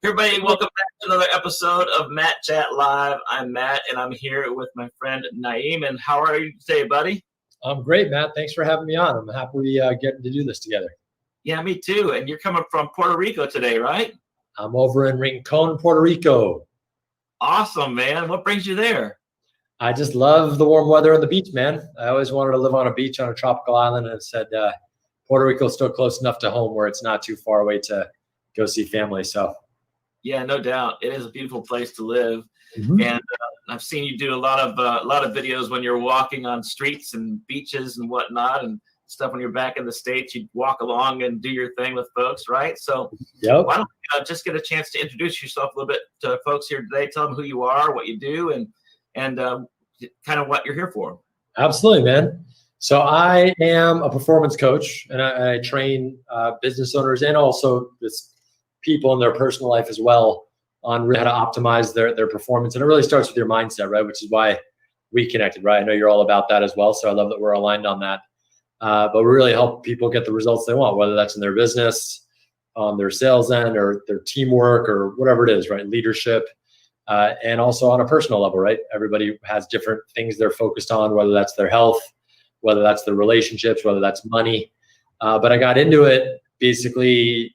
Everybody, welcome back to another episode of Matt Chat Live. I'm Matt, and I'm here with my friend Naeem. And how are you today, buddy? I'm great, Matt. Thanks for having me on. I'm happy we getting to do this together. Yeah, me too. And you're coming from Puerto Rico today, right? I'm over in Rincon, Puerto Rico. Awesome, man. What brings you there? I just love the warm weather on the beach, man. I always wanted to live on a beach on a tropical island, and I said Puerto Rico is still close enough to home where it's not too far away to go see family. So. Yeah, no doubt. It is a beautiful place to live. Mm-hmm. And I've seen you do a lot of videos when you're walking on streets and beaches and whatnot and stuff. When you're back in the States, you walk along and do your thing with folks, right? So yep. Why don't we just get a chance to introduce yourself a little bit to folks here today. Tell them who you are, what you do, and kind of what you're here for. Absolutely, man. So I am a performance coach, and I train business owners and also this people in their personal life as well on how to optimize their performance. And it really starts with your mindset, right? Which is why we connected, right? I know you're all about that as well. So I love that we're aligned on that. But we really help people get the results they want, whether that's in their business, on their sales end, or their teamwork, or whatever it is, right? Leadership, and also on a personal level, right? Everybody has different things they're focused on, whether that's their health, whether that's their relationships, whether that's money. But I got into it basically.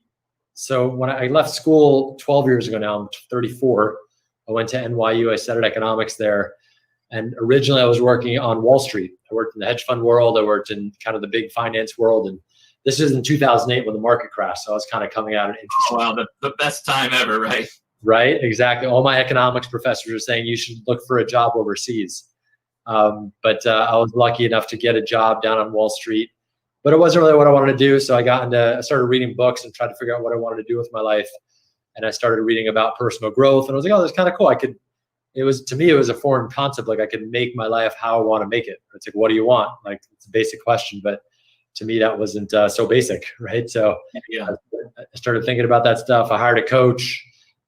So when I left school 12 years ago now, I'm 34, I went to NYU, I studied economics there. And originally I was working on Wall Street. I worked in the hedge fund world. I worked in kind of the big finance world. And this is in 2008 when the market crashed. So I was kind of coming out of interest. Wow, the best time ever, right? Right, exactly. All my economics professors are saying you should look for a job overseas. But I was lucky enough to get a job down on Wall Street. But it wasn't really what I wanted to do. So I started reading books and tried to figure out what I wanted to do with my life. And I started reading about personal growth. And I was like, oh, that's kind of cool. To me, it was a foreign concept. Like I could make my life how I want to make it. It's like, what do you want? Like it's a basic question. But to me, that wasn't so basic, right? So yeah. I started thinking about that stuff. I hired a coach.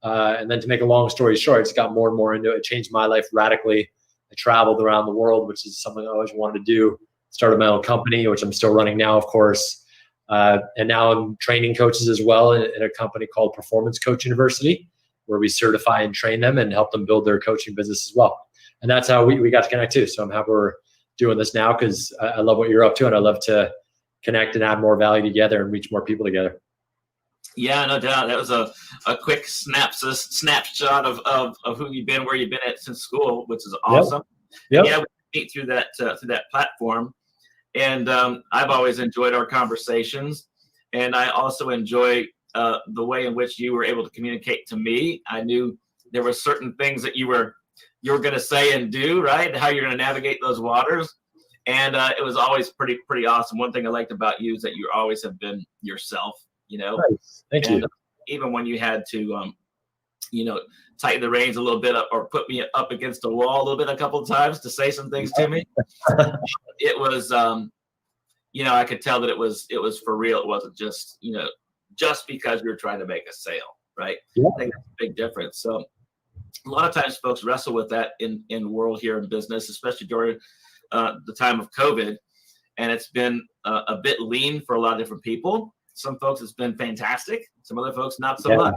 And then to make a long story short, I just got more and more into it. It changed my life radically. I traveled around the world, which is something I always wanted to do. Started my own company, which I'm still running now, of course. And now I'm training coaches as well in a company called Performance Coach University, where we certify and train them and help them build their coaching business as well. And that's how we got to connect too. So I'm happy we're doing this now because I love what you're up to, and I love to connect and add more value together and reach more people together. Yeah, no doubt. That was a quick snapshot of who you've been, where you've been at since school, which is awesome. Yep. Yeah, we meet through that platform. And I've always enjoyed our conversations, and I also enjoy the way in which you were able to communicate to me. I knew there were certain things that you were going to say and do, right? How you're going to navigate those waters, and it was always pretty awesome. One thing I liked about you is that you always have been yourself. You know, nice. Thank you. Even when you had to, tighten the reins a little bit up, or put me up against a wall a little bit a couple of times to say some things to me. It was, I could tell that it was for real. It wasn't just, just because you're trying to make a sale, right? Yeah. I think that's a big difference. So a lot of times folks wrestle with that in the world here in business, especially during the time of COVID. And it's been a bit lean for a lot of different people. Some folks it's been fantastic. Some other folks not so much.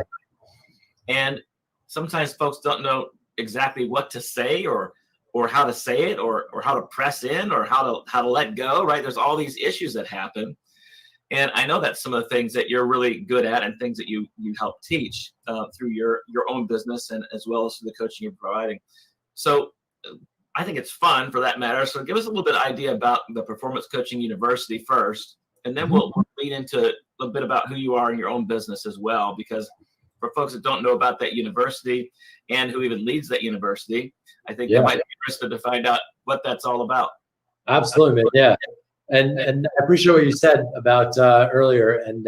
And sometimes folks don't know exactly what to say or how to say it or how to press in or how to let go, right? There's all these issues that happen. And I know that's some of the things that you're really good at and things that you help teach through your own business and as well as through the coaching you're providing. So I think it's fun for that matter. So give us a little bit of idea about the Performance Coaching University first, and then we'll lead into a little bit about who you are in your own business as well, because for folks that don't know about that university and who even leads that university, I think they might be interested to find out what that's all about. Absolutely, man. Yeah. And I appreciate what you said about earlier and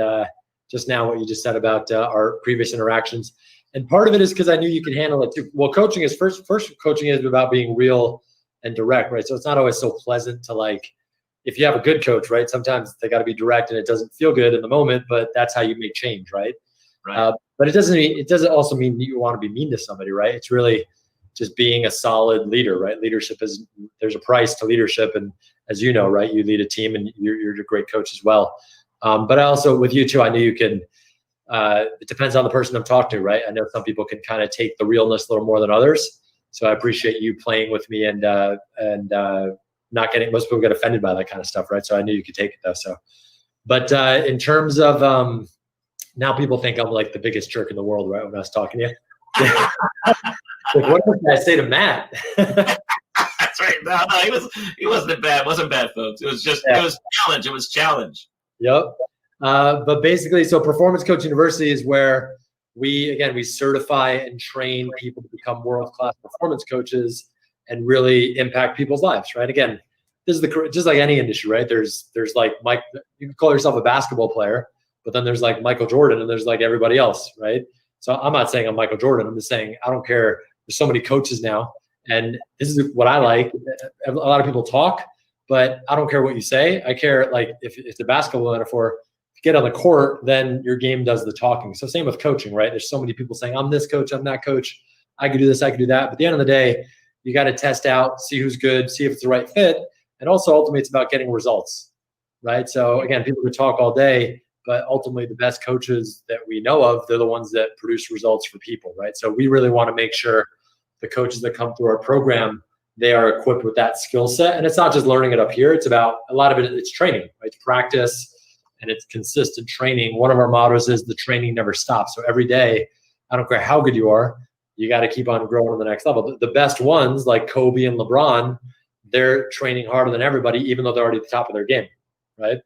just now what you just said about our previous interactions. And part of it is because I knew you could handle it too. Well, coaching is first coaching is about being real and direct, right? So it's not always so pleasant to if you have a good coach, right, sometimes they got to be direct and it doesn't feel good in the moment, but that's how you make change, right? Right. But it doesn't also mean that you want to be mean to somebody, right? It's really just being a solid leader, right? Leadership there's a price to leadership. And as you know, right, you lead a team and you're a great coach as well. But I also, with you too, I know you can, it depends on the person I'm talking to, right? I know some people can kind of take the realness a little more than others. So I appreciate you playing with me and not getting, most people get offended by that kind of stuff, right? So I knew you could take it though. So, but in terms of, now people think I'm like the biggest jerk in the world, right? When I was talking to you. Like, what did I say to Matt? That's right. No, he wasn't bad. It wasn't bad, folks. It was just, It was challenge. It was challenge. Yep. But basically, so Performance Coach University is where we certify and train people to become world-class performance coaches and really impact people's lives, right? Again, this is just like any industry, right? There's like Mike, you can call yourself a basketball player, but then there's like Michael Jordan and there's like everybody else, right? So I'm not saying I'm Michael Jordan. I'm just saying I don't care. There's so many coaches now, and this is what I like. A lot of people talk, but I don't care what you say. I care, like, if the basketball metaphor, if you get on the court, then your game does the talking. So same with coaching, right? There's so many people saying, I'm this coach, I'm that coach. I could do this, I could do that. But at the end of the day, you got to test out, see who's good, see if it's the right fit. And also ultimately it's about getting results, right? So again, people could talk all day, but ultimately the best coaches that we know of, they're the ones that produce results for people, right? So we really want to make sure the coaches that come through our program, they are equipped with that skill set. And it's not just learning it up here. It's about, a lot of it, it's training, right? It's practice and it's consistent training. One of our mottos is the training never stops. So every day, I don't care how good you are, you got to keep on growing to the next level. The best ones like Kobe and LeBron, they're training harder than everybody, even though they're already at the top of their game, right?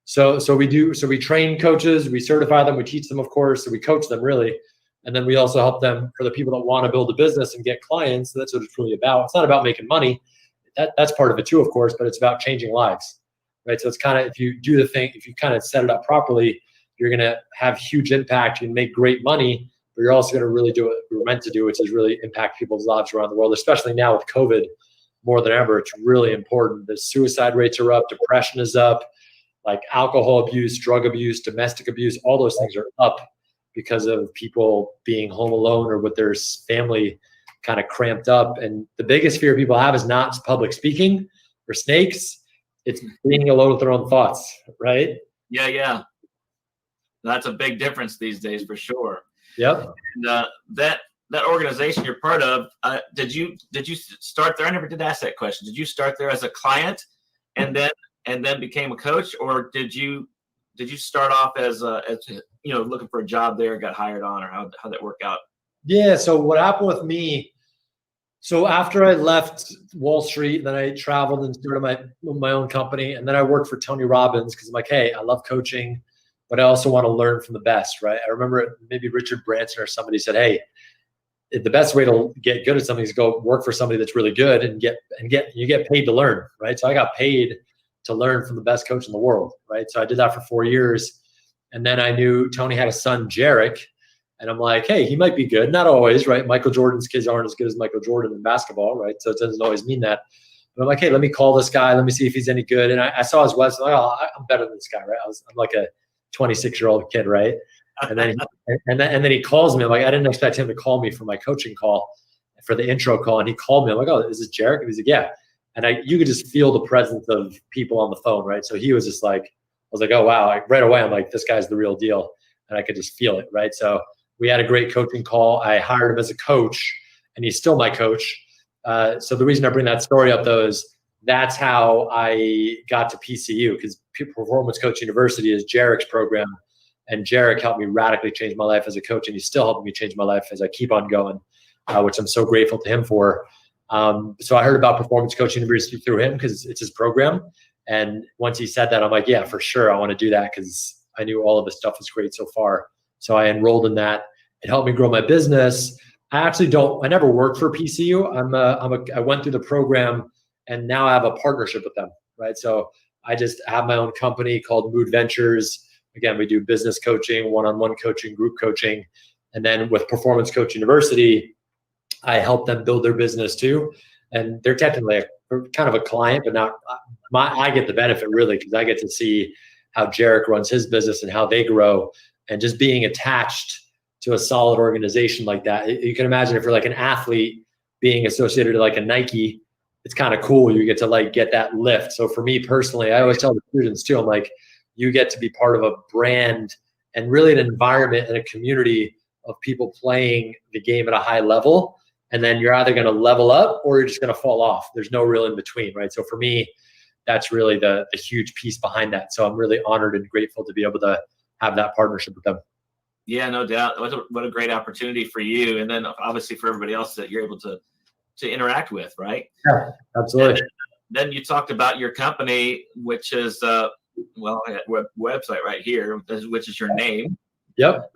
So we train coaches, we certify them, we teach them, of course, so we coach them really. And then we also help them, for the people that want to build a business and get clients. That's what it's really about. It's not about making money. That's part of it too, of course, but it's about changing lives, right? So it's kind of, if you do the thing, if you kind of set it up properly, you're going to have huge impact. You can make great money, but you're also going to really do what we're meant to do, which is really impact people's lives around the world, especially now with COVID more than ever. It's really important. The suicide rates are up, depression is up, like alcohol abuse, drug abuse, domestic abuse, all those things are up because of people being home alone or with their family kind of cramped up. And the biggest fear people have is not public speaking or snakes. It's being alone with their own thoughts, right? Yeah. That's a big difference these days for sure. Yep. And that organization you're part of, did you start there? I never did ask that question. Did you start there as a client and then became a coach, or did you start off as looking for a job there, got hired on, or how that work out? Yeah. So what happened with me? So after I left Wall Street, then I traveled and started my own company, and then I worked for Tony Robbins because I'm like, hey, I love coaching, but I also want to learn from the best, right? I remember maybe Richard Branson or somebody said, hey, the best way to get good at something is go work for somebody that's really good and you get paid to learn, right? So I got paid to learn from the best coach in the world, right? So I did that for 4 years. And then I knew Tony had a son, Jarek. And I'm like, hey, he might be good. Not always, right? Michael Jordan's kids aren't as good as Michael Jordan in basketball, right? So it doesn't always mean that. But I'm like, hey, let me call this guy. Let me see if he's any good. And I saw his website. Like, oh, I'm better than this guy, right? I'm like a 26-year-old kid, right? And then he calls me. I'm like, I didn't expect him to call me for my coaching call, for the intro call. And he called me. I'm like, oh, is this Jarek? And he's like, yeah. And you could just feel the presence of people on the phone, right? So he was just like, I was like, oh, wow. Right away, I'm like, this guy's the real deal. And I could just feel it, right? So we had a great coaching call. I hired him as a coach, and he's still my coach. So the reason I bring that story up, though, is that's how I got to PCU, because Performance Coach University is Jarek's program. And Jarek helped me radically change my life as a coach, and he's still helping me change my life as I keep on going, which I'm so grateful to him for. So I heard about Performance Coach University through him because it's his program. And once he said that, I'm like, yeah, for sure, I want to do that because I knew all of this stuff was great so far. So I enrolled in that. It helped me grow my business. I never worked for PCU. I went through the program, and now I have a partnership with them, right? So I just have my own company called Mood Ventures. Again, we do business coaching, one-on-one coaching, group coaching. And then with Performance Coach University, I help them build their business too. And they're technically kind of a client, but not I get the benefit really because I get to see how Jarek runs his business and how they grow, and just being attached to a solid organization like that. You can imagine if you're like an athlete being associated to like a Nike, it's kind of cool. You get to like get that lift. So for me personally, I always tell the students too, I'm like, you get to be part of a brand and really an environment and a community of people playing the game at a high level. And then you're either going to level up or you're just going to fall off. There's no real in between, right? So for me, that's really the huge piece behind that. So I'm really honored and grateful to be able to have that partnership with them. Yeah, no doubt. What a great opportunity for you. And then obviously for everybody else that you're able to interact with, right? Yeah, absolutely. And then you talked about your company, which is, well, I got a website right here, which is your Naeem. Yep.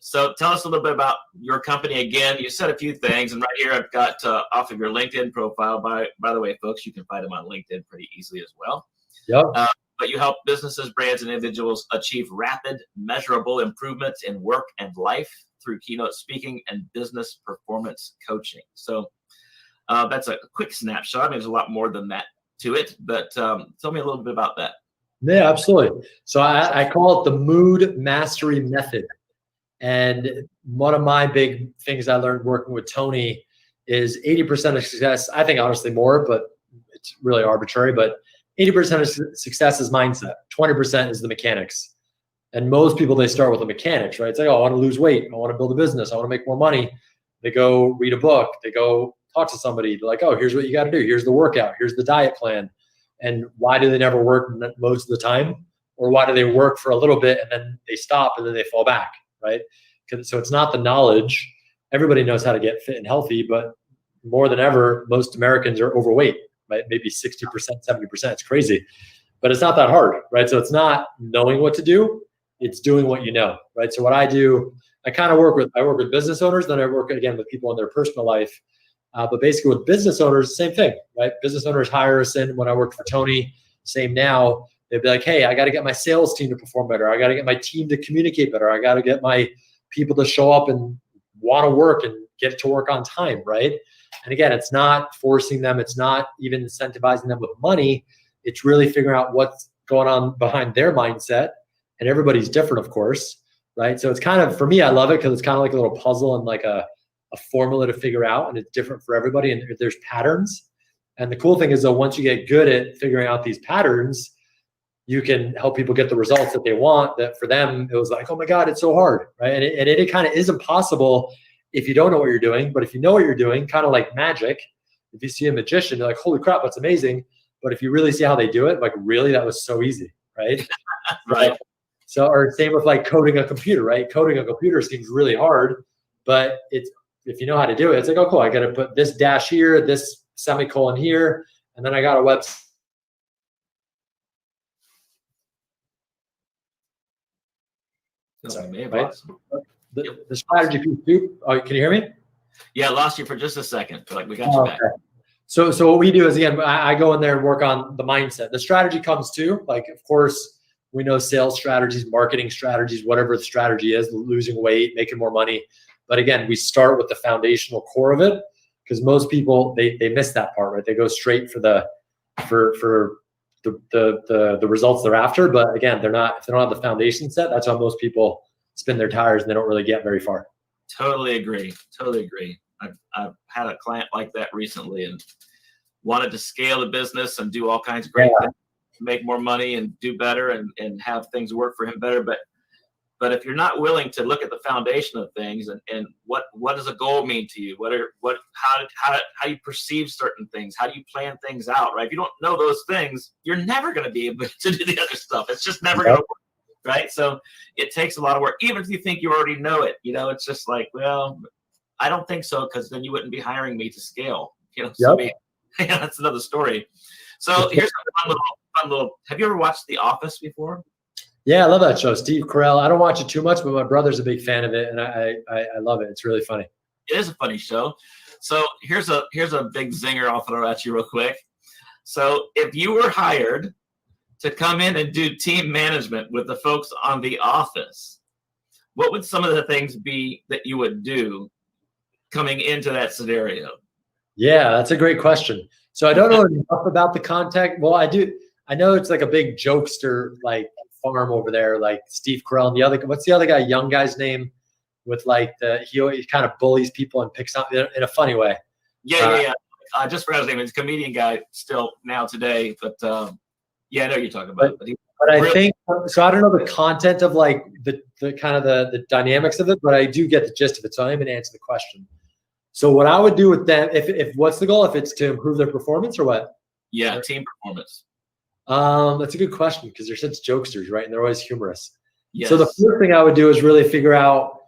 So tell us a little bit about your company again. You said a few things, and right here I've got off of your LinkedIn profile. By the way, folks, you can find them on LinkedIn pretty easily as well. Yep. But you help businesses, brands, and individuals achieve rapid, measurable improvements in work and life through keynote speaking and business performance coaching. So that's a quick snapshot. I mean, there's a lot more than that to it, but tell me a little bit about that. Yeah, absolutely. So I call it the mood mastery method. And one of my big things I learned working with Tony is 80% of success. I think honestly more, but it's really arbitrary, but 80% of success is mindset. 20% is the mechanics. And most people, they start with the mechanics, right? It's like, oh, I want to lose weight. I want to build a business. I want to make more money. They go read a book. They go talk to somebody. They're like, oh, here's what you got to do. Here's the workout. Here's the diet plan. And why do they never work most of the time? Or why do they work for a little bit and then they stop and then they fall back, right? So it's not the knowledge. Everybody knows how to get fit and healthy, but more than ever, most Americans are overweight, right? Maybe 60%, 70%. It's crazy, but it's not that hard, right? So it's not knowing what to do. It's doing what you know, right? So what I do, I work with business owners, then I work again with people in their personal life. But basically with business owners, same thing, right? Business owners hire us in. When I worked for Tony, same now, they'd be like, hey, I got to get my sales team to perform better. I got to get my team to communicate better. I got to get my people to show up and want to work and get to work on time, right? And again, it's not forcing them. It's not even incentivizing them with money. It's really figuring out what's going on behind their mindset. And everybody's different, of course, right? So it's kind of, for me, I love it because it's kind of like a little puzzle and like a formula to figure out, and it's different for everybody, and there's patterns. And the cool thing is, though, once you get good at figuring out these patterns, you can help people get the results that they want. That for them, it was like, oh my God, it's so hard, right? And it kind of is impossible if you don't know what you're doing. But if you know what you're doing, kind of like magic, if you see a magician, you're like, holy crap, that's amazing. But if you really see how they do it, like, really, that was so easy, right? Right. So, or same with like coding a computer, right? Coding a computer seems really hard, but it's, if you know how to do it, it's like, oh, cool, I got to put this dash here, this semicolon here, and then I got a website. Right? The strategy piece too. Oh, can you hear me? Yeah, I lost you for just a second. Like we got you back. Okay. So what we do is, again, I go in there and work on the mindset. The strategy comes too. Like, of course, we know sales strategies, marketing strategies, whatever the strategy is, losing weight, making more money. But again, we start with the foundational core of it, because most people, they miss that part, right? They go straight for the results they're after. But again, if they don't have the foundation set, that's how most people spin their tires and they don't really get very far. Totally agree. I've had a client like that recently and wanted to scale the business and do all kinds of great things, make more money and do better and have things work for him better. But if you're not willing to look at the foundation of things and what does a goal mean to you? How you perceive certain things? How do you plan things out, right? If you don't know those things, you're never going to be able to do the other stuff. It's just never going to work, right? So it takes a lot of work. Even if you think you already know it, it's just like, well, I don't think so, because then you wouldn't be hiring me to scale. So that's another story. So here's a fun little. Have you ever watched The Office before? Yeah, I love that show. Steve Carell. I don't watch it too much, but my brother's a big fan of it, and I love it. It's really funny. It is a funny show. So here's a big zinger I'll throw at you real quick. So if you were hired to come in and do team management with the folks on The Office, what would some of the things be that you would do coming into that scenario? Yeah, that's a great question. So I don't know enough about the contact. Well, I do. I know it's like a big jokester like farm over there, like Steve Carell and what's the other guy, young guy's name with like he kind of bullies people and picks on in a funny way. Yeah. I just forgot his name. He's a comedian guy still now today, but yeah, I know what you're talking about. But I think so. I don't know the content of like the kind of the dynamics of it, but I do get the gist of it. So I'm going to answer the question. So what I would do with them, if what's the goal? If it's to improve their performance or what? Yeah, team performance. That's a good question because they're such jokesters, right? And they're always humorous. Yes. So the first thing I would do is really figure out.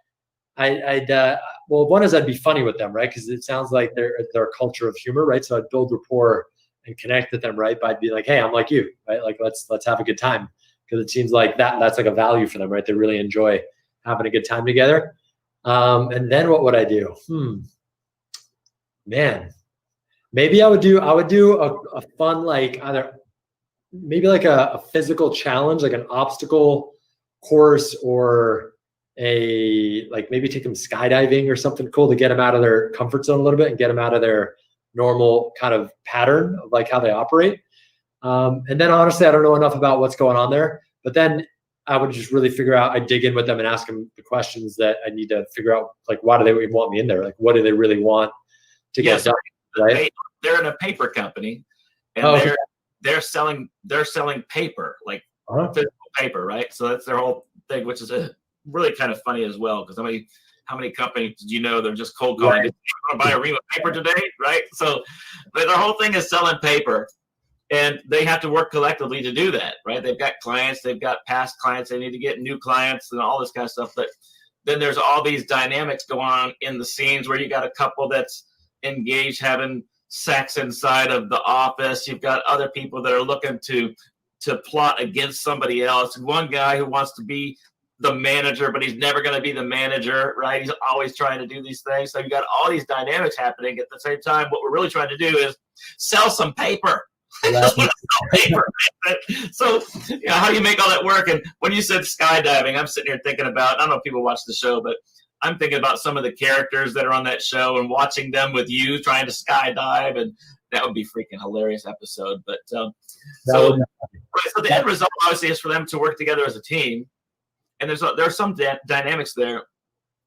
Well, one is I'd be funny with them, right? Because it sounds like they're a culture of humor, right? So I'd build rapport and connect with them, right? By being like, hey, I'm like you, right? Like let's have a good time because it seems like that's like a value for them, right? They really enjoy having a good time together. And then what would I do? Man, maybe I would do a fun like either maybe like a physical challenge, like an obstacle course or like maybe take them skydiving or something cool to get them out of their comfort zone a little bit and get them out of their normal kind of pattern of like how they operate. And then honestly, I don't know enough about what's going on there, but then I would just really figure out, I'd dig in with them and ask them the questions that I need to figure out, like, why do they even want me in there? Like, what do they really want to get done? Right? They're in a paper company and they're selling paper, like physical paper, right? So that's their whole thing, which is really kind of funny as well, because how many companies do you know they're just cold calling? Right. You want to buy a ream of paper today, right? So their whole thing is selling paper, and they have to work collectively to do that, right? They've got clients, they've got past clients, they need to get new clients and all this kind of stuff. But then there's all these dynamics going on in the scenes where you got a couple that's engaged having sex inside of the office. You've got other people that are looking to plot against somebody else. One guy who wants to be the manager, but he's never going to be the manager, right? He's always trying to do these things. So you've got all these dynamics happening at the same time. What we're really trying to do is sell some paper. So how do you make all that work? And when you said skydiving, I'm sitting here thinking about, I don't know if people watch the show, but I'm thinking about some of the characters that are on that show and watching them with you trying to skydive, and that would be freaking hilarious episode. But so the end result obviously is for them to work together as a team. And there are some dynamics there.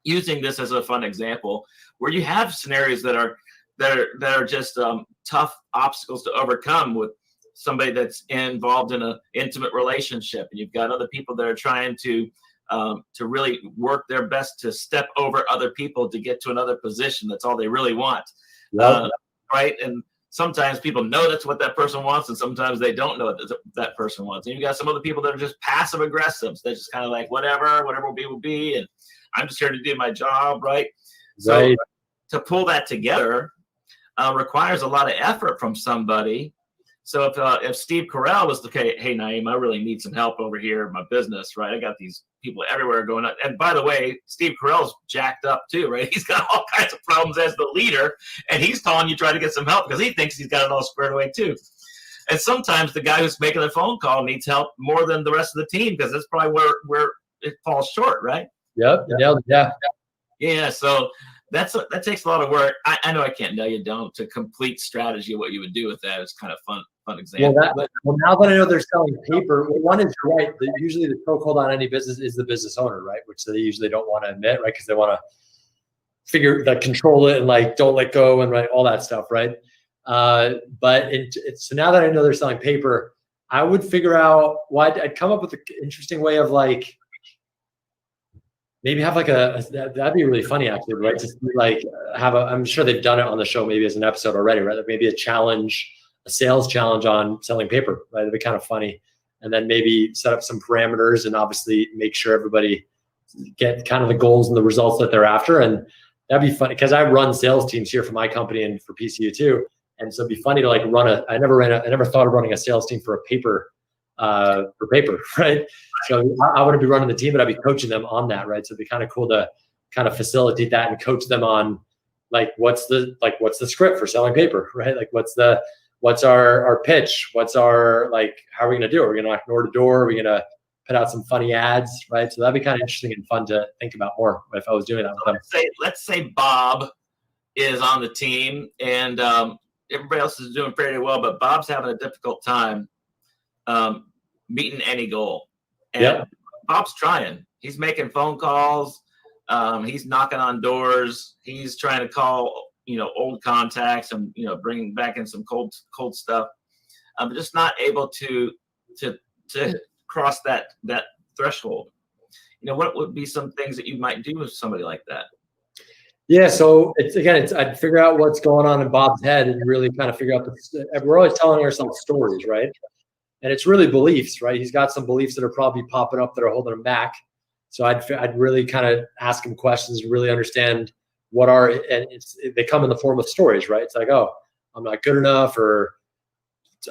Using this as a fun example, where you have scenarios that are just tough obstacles to overcome with somebody that's involved in an intimate relationship, and you've got other people that are trying to really work their best to step over other people to get to another position. That's all they really want, right? And sometimes people know that's what that person wants, and sometimes they don't know what that person wants. And you got some other people that are just passive aggressive. They're just kind of like, whatever will be, and I'm just here to do my job, right? So to pull that together requires a lot of effort from somebody. So if Steve Carell was hey Naeem, I really need some help over here in my business, right? I got these people everywhere going on. And by the way, Steve Carell's jacked up too, right? He's got all kinds of problems as the leader, and he's calling you trying to get some help because he thinks he's got it all squared away too. And sometimes the guy who's making the phone call needs help more than the rest of the team, because that's probably where it falls short, right? Yeah. Yeah. So that takes a lot of work. I know I can't nail you down to complete strategy of what you would do with that. It's kind of fun example. Well, now that I know they're selling paper, one is you're right. Usually the chokehold on any business is the business owner, right? Which they usually don't want to admit, right? Because they want to control it and like don't let go and all that stuff, right? So now that I know they're selling paper, I would figure out I'd come up with an interesting way of like maybe have like that'd be really funny actually, right? Just like I'm sure they've done it on the show maybe as an episode already, right? Like maybe a sales challenge on selling paper, right? It'd be kind of funny. And then maybe set up some parameters and obviously make sure everybody get kind of the goals and the results that they're after. And that'd be funny because I run sales teams here for my company and for PCU too. And so it'd be funny to like I never thought of running a sales team for paper, right? So I wouldn't be running the team, but I'd be coaching them on that, right? So it'd be kind of cool to kind of facilitate that and coach them on like, what's the script for selling paper, right? Like what's our pitch? What's our, like, how are we going to do it? Are we going to knock door to door? Are we going to put out some funny ads, right? So that'd be kind of interesting and fun to think about more if I was doing that with them. Let's say Bob is on the team, and everybody else is doing pretty well, but Bob's having a difficult time meeting any goal. And Bob's trying. He's making phone calls. He's knocking on doors. He's trying to call, old contacts and, bringing back in some cold stuff. But just not able to cross that threshold. What would be some things that you might do with somebody like that? Yeah, so I'd figure out what's going on in Bob's head and really kind of figure out we're always telling ourselves stories, right? And it's really beliefs, right? He's got some beliefs that are probably popping up that are holding him back. So I'd really kind of ask him questions and really understand they come in the form of stories, right? It's like, oh, I'm not good enough, or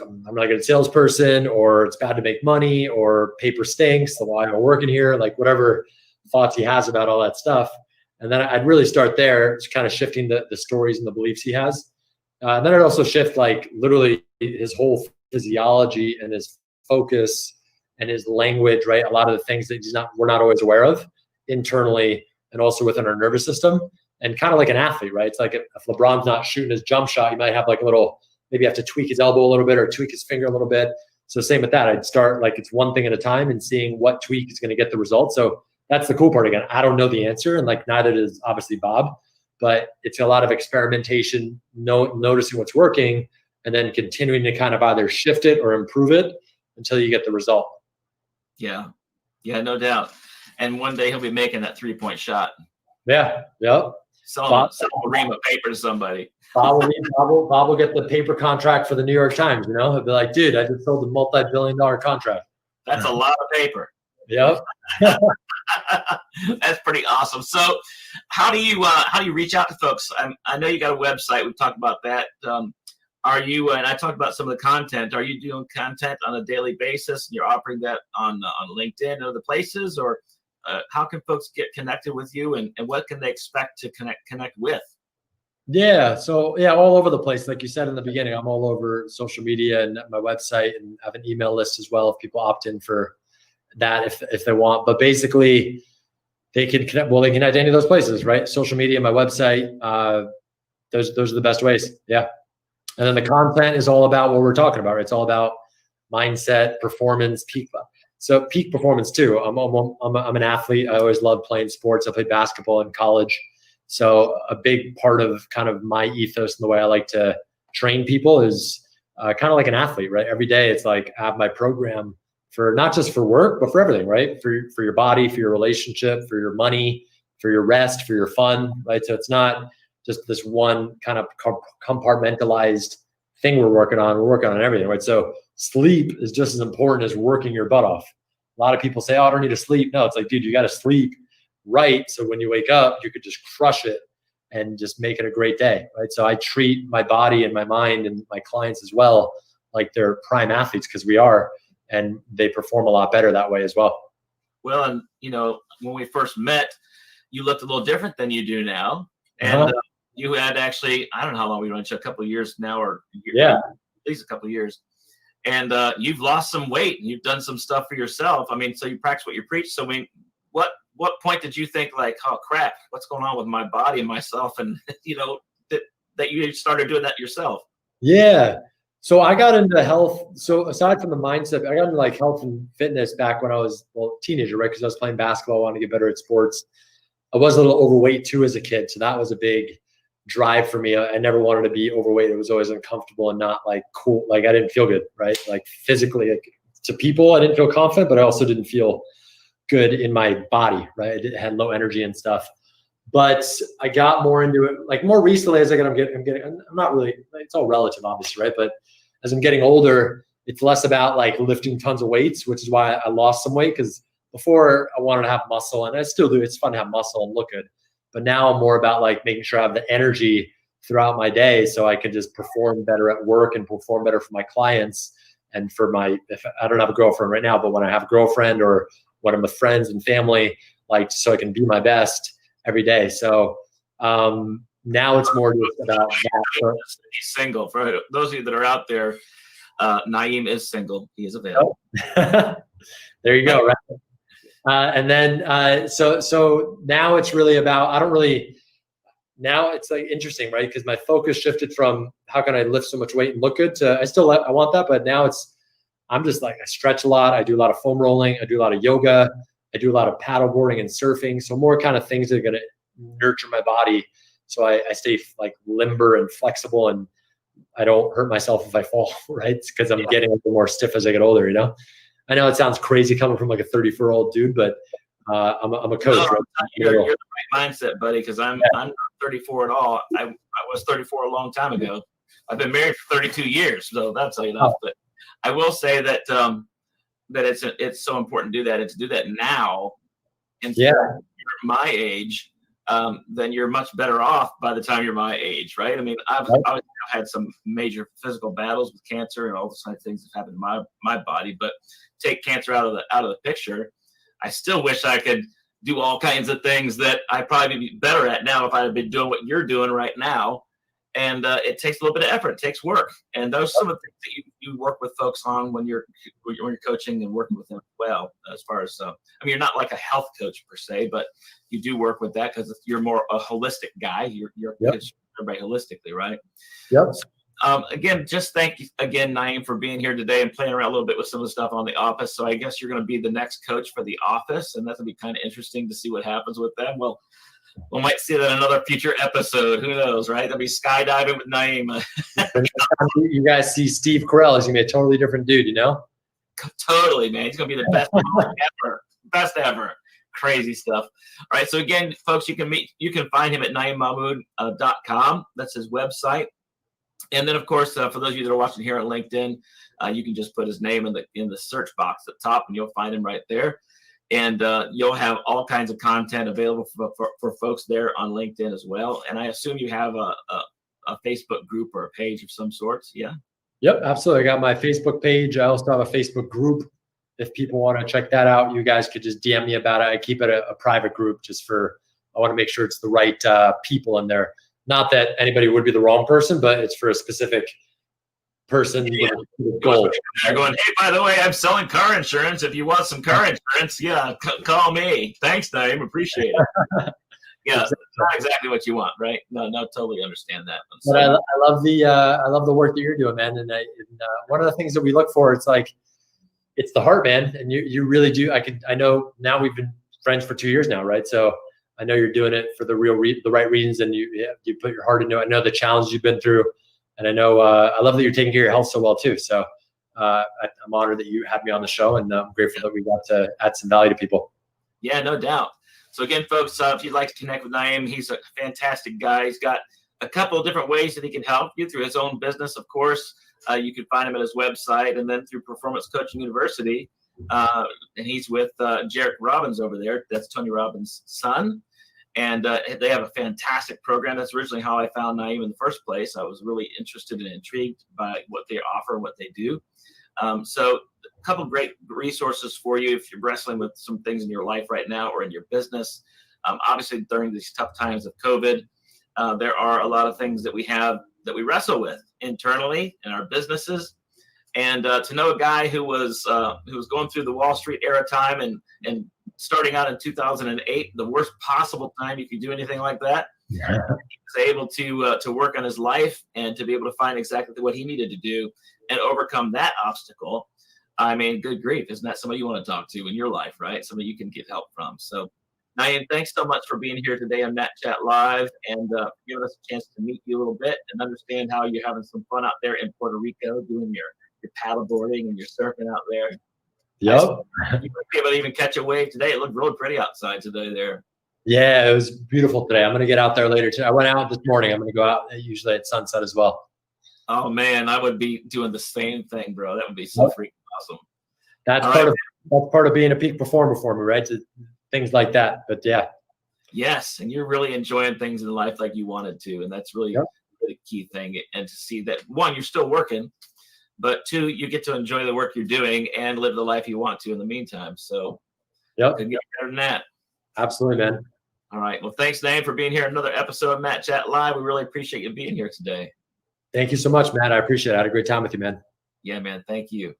I'm not a good salesperson, or it's bad to make money, or paper stinks, so why am I working here? Like whatever thoughts he has about all that stuff. And then I'd really start there, it's kind of shifting the stories and the beliefs he has. And then I'd also shift like literally his whole physiology and his focus and his language, right? A lot of the things that we're not always aware of internally and also within our nervous system. And kind of like an athlete, right? It's like if LeBron's not shooting his jump shot, you might have like maybe have to tweak his elbow a little bit or tweak his finger a little bit. So same with that. I'd start like it's one thing at a time and seeing what tweak is going to get the result. So that's the cool part. Again, I don't know the answer, and like neither does obviously Bob, but it's a lot of experimentation, noticing what's working, and then continuing to kind of either shift it or improve it until you get the result. Yeah, no doubt. And one day he'll be making that 3-point shot. Yeah, yep. Sell a ream of paper to somebody. Bob will get the paper contract for the New York Times. He'll be like, dude, I just sold a multi-billion-dollar contract. That's a lot of paper. Yep. That's pretty awesome. So how do you reach out to folks? I know you got a website. We've talked about that. Are you, and I talked about some of the content, are you doing content on a daily basis and you're offering that on LinkedIn and other places, or how can folks get connected with you, and what can they expect to connect with? Yeah. So all over the place. Like you said in the beginning, I'm all over social media and my website, and I have an email list as well if people opt in for that if they want. But basically they can connect. Well, they can connect to any of those places, right? Social media, my website. Those are the best ways. Yeah. And then the content is all about what we're talking about. Right? It's all about mindset, performance, peak. So peak performance too. I'm an athlete. I always loved playing sports. I played basketball in college. So a big part of kind of my ethos and the way I like to train people is kind of like an athlete, right? Every day it's like I have my program for not just for work, but for everything, right? For your body, for your relationship, for your money, for your rest, for your fun, right? So it's not just this one kind of compartmentalized thing we're working on. We're working on everything, right? So sleep is just as important as working your butt off. A lot of people say, oh, I don't need to sleep. No, it's like, dude, you got to sleep right. So when you wake up, you could just crush it and just make it a great day, right? So I treat my body and my mind and my clients as well like they're prime athletes, because we are, and they perform a lot better that way as well. Well, and when we first met, you looked a little different than you do now. And you had actually, I don't know how long we went, a couple of years now, or at least a couple of years. And you've lost some weight and you've done some stuff for yourself. I mean, so you practice what you preach. So I mean, what point did you think like, oh crap, what's going on with my body and myself? And that you started doing that yourself? Yeah. So I got into health. So aside from the mindset, I got into like health and fitness back when I was a teenager, right? Because I was playing basketball, I wanted to get better at sports. I was a little overweight too as a kid. So that was a big drive for me. I never wanted to be overweight. It was always uncomfortable and not like cool. Like I didn't feel good, right? Like physically, like, to people, I didn't feel confident, but I also didn't feel good in my body, right? I had low energy and stuff. But I got more into it, like more recently as I'm not really, it's all relative, obviously, right? But as I'm getting older, it's less about like lifting tons of weights, which is why I lost some weight, because before I wanted to have muscle, and I still do. It's fun to have muscle and look good. But now I'm more about like making sure I have the energy throughout my day so I can just perform better at work and perform better for my clients. And for if I don't have a girlfriend right now, but when I have a girlfriend or when I'm with friends and family, like, so I can be my best every day. So now it's more just about that. He's single. For those of you that are out there, Naeem is single. He is available. There you go. Right. And then so now it's really about, now it's like interesting, right? Because my focus shifted from how can I lift so much weight and look good to I want that, but now I'm just like, I stretch a lot. I do a lot of foam rolling. I do a lot of yoga. I do a lot of paddle boarding and surfing. So more kind of things that are going to nurture my body. So I stay like limber and flexible, and I don't hurt myself if I fall, right? Because I'm getting a little more stiff as I get older, I know it sounds crazy coming from like a 34-year-old dude, but I'm a coach. No, right? you're the right mindset, buddy, because I'm not 34 at all. I was 34 a long time ago. I've been married for 32 years, so that's enough. But I will say that that it's so important to do that, and to do that now, instead of my age, then you're much better off by the time you're my age, right? I mean, I've had some major physical battles with cancer and all those kind of things that happened in my body, but take cancer out of the picture, I still wish I could do all kinds of things that I'd probably be better at now if I had been doing what you're doing right now. And it takes a little bit of effort. It takes work. And those are some of the things that you work with folks on when you're coaching and working with them as well. As far as, I mean, you're not like a health coach per se, but you do work with that because you're more a holistic guy. You're coaching everybody holistically, right? Yep. So, again, just thank you again, Naeem, for being here today and playing around a little bit with some of the stuff on The Office. So I guess you're going to be the next coach for The Office, and that's going to be kind of interesting to see what happens with them. Well, we might see that in another future episode. Who knows, right? That'll be skydiving with Naeem. You guys see Steve Carell, he's going to be a totally different dude, Totally, man. He's going to be the best ever. Best ever. Crazy stuff. All right. So again, folks, you can find him at naeemmahmood.com. That's his website. And then, of course, for those of you that are watching here on LinkedIn, you can just put his name in the search box at the top, and you'll find him right there. And you'll have all kinds of content available for folks there on LinkedIn as well. And I assume you have a Facebook group or a page of some sorts. Yeah. Yep, absolutely. I got my Facebook page. I also have a Facebook group. If people want to check that out, you guys could just DM me about it. I keep it a private group I want to make sure it's the right people in there. Not that anybody would be the wrong person, but it's for a specific person with a goal. They're going, hey, by the way, I'm selling car insurance. If you want some car insurance, call me. Thanks, Naeem. Appreciate it. Yeah, it's not exactly what you want, right? No, totally understand that. So, but I love the work that you're doing, man. And one of the things that we look for, it's the heart, man. And you really do. I know now we've been friends for 2 years now, right? So I know you're doing it for the right reasons, and you put your heart into it. I know the challenges you've been through, and I know I love that you're taking care of your health so well too. So I'm honored that you had me on the show, and I'm grateful that we got to add some value to people. Yeah, no doubt. So again, folks, if you'd like to connect with Naeem, he's a fantastic guy. He's got a couple of different ways that he can help you through his own business, of course. You can find him at his website, and then through Performance Coaching University. And he's with Jarek Robbins over there. That's Tony Robbins' son. And they have a fantastic program. That's originally how I found Naeem in the first place. I was really interested and intrigued by what they offer and what they do. So a couple of great resources for you if you're wrestling with some things in your life right now or in your business. Obviously, during these tough times of COVID, there are a lot of things that we have that we wrestle with internally in our businesses. And to know a guy who was going through the Wall Street era time and starting out in 2008, the worst possible time you could do anything like that. Yeah. He was able to work on his life and to be able to find exactly what he needed to do and overcome that obstacle. I mean, good grief, isn't that somebody you want to talk to in your life, right? Somebody you can get help from. So, Naeem, thanks so much for being here today on Matt Chat Live and giving us a chance to meet you a little bit and understand how you're having some fun out there in Puerto Rico doing your paddle boarding and your surfing out there. Yep. You might be able to even catch a wave today. It looked really pretty outside today there. Yeah, it was beautiful today. I'm going to get out there later too. I went out this morning. I'm going to go out usually at sunset as well. Oh man, I would be doing the same thing, bro. That would be so freaking awesome. That's part of being a peak performer for me, right? Things like that. But yeah. Yes, and you're really enjoying things in life like you wanted to, and that's really the key thing. And to see that, one, you're still working, but two, you get to enjoy the work you're doing and live the life you want to in the meantime. So, couldn't get better than that. Absolutely, man. All right. Well, thanks, Naeem, for being here. Another episode of Matt Chat Live. We really appreciate you being here today. Thank you so much, Matt. I appreciate it. I had a great time with you, man. Yeah, man. Thank you.